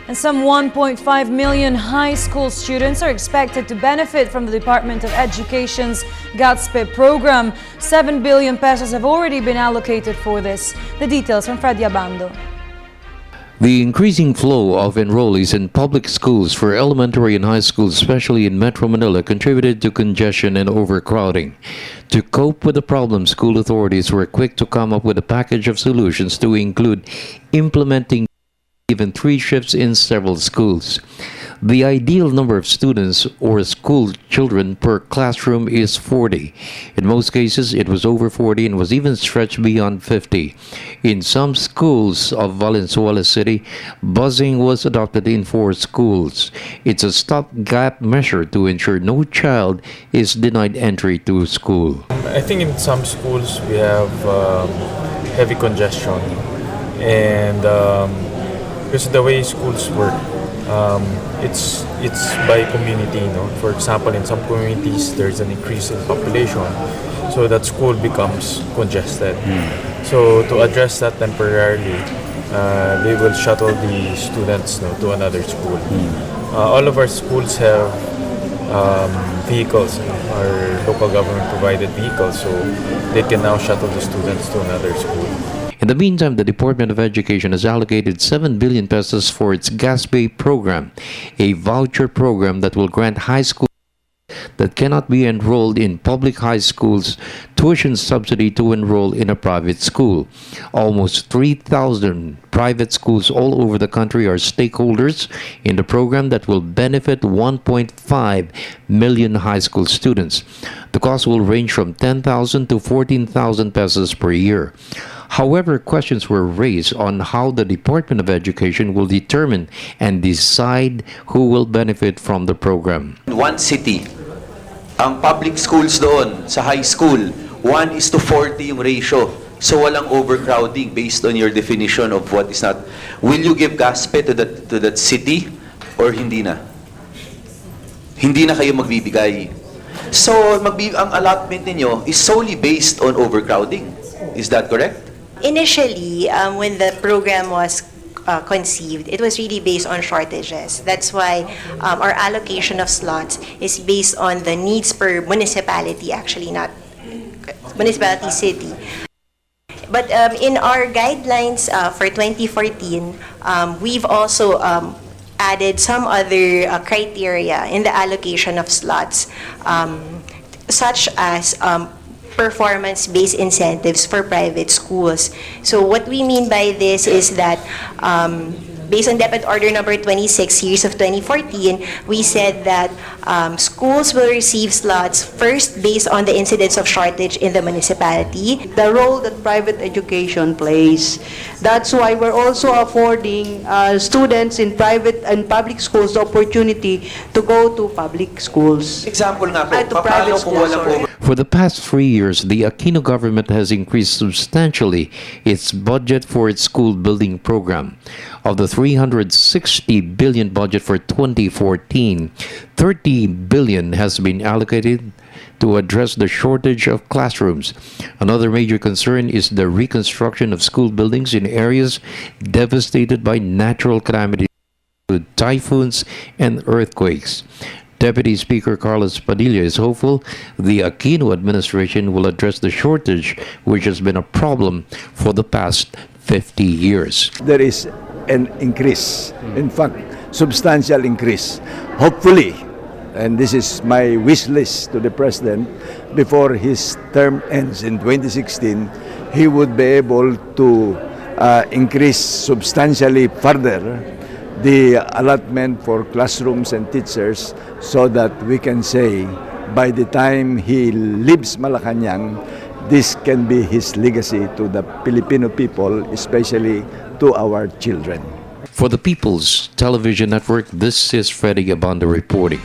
And some 1.5 million high school students are expected to benefit from the Department of Education's GATSPE program. 7 billion pesos have already been allocated for this. The details from Freddie Abando. The increasing flow of enrollees in public schools for elementary and high schools, especially in Metro Manila, contributed to congestion and overcrowding. To cope with the problem, school authorities were quick to come up with a package of solutions to include implementing even 3 shifts in several schools. The ideal number of students or school children per classroom is 40. In most cases, it was over 40 and was even stretched beyond 50. In some schools of Valenzuela City, busing was adopted in 4 schools. It's a stopgap measure to ensure no child is denied entry to school. I think in some schools we have heavy congestion, and because the way schools work, it's by community. For example, in some communities there's an increase in population, so that school becomes congested. So to address that temporarily, they will shuttle the students to another school. All of our schools have vehicles, our local government provided vehicles, so they can now shuttle the students to another school. In the meantime, the Department of Education has allocated 7 billion pesos for its GATSPE program, a voucher program that will grant high school that cannot be enrolled in public high schools tuition subsidy to enroll in a private school. Almost 3,000 private schools all over the country are stakeholders in the program that will benefit 1.5 million high school students. The cost will range from 10,000 to 14,000 pesos per year. However, questions were raised on how the Department of Education will determine and decide who will benefit from the program. One city, ang public schools doon sa high school, 1:40 yung ratio. So walang overcrowding based on your definition of what is not. Will you give GATSPE to that city or hindi na? Hindi na kayo magbibigay. So ang allotment ninyo is solely based on overcrowding. Is that correct? Initially, when the program was conceived, it was really based on shortages. That's why our allocation of slots is based on the needs per municipality, actually, not municipality, city. But in our guidelines for 2014, we've also added some other criteria in the allocation of slots, such as performance-based incentives for private schools. So what we mean by this is that based on DepEd Order number 26, series of 2014, we said that schools will receive slots first based on the incidence of shortage in the municipality. The role that private education plays. That's why we're also affording students in private and public schools the opportunity to go to public schools. Example nga po, To private schools, For the past 3 years, the Aquino government has increased substantially its budget for its school building program. Of the 360 billion budget for 2014, 30 billion has been allocated to address the shortage of classrooms. Another major concern is the reconstruction of school buildings in areas devastated by natural calamities, typhoons and earthquakes. Deputy Speaker Carla Lizardo is hopeful the Aquino administration will address the shortage, which has been a problem for the past 50 years. There is an increase, in fact, substantial increase. Hopefully, and this is my wish list to the President, before his term ends in 2016, he would be able to increase substantially further the allotment for classrooms and teachers so that we can say by the time he leaves Malacanang, this can be his legacy to the Filipino people, especially to our children. For the People's Television Network, this is Freddie Abando reporting.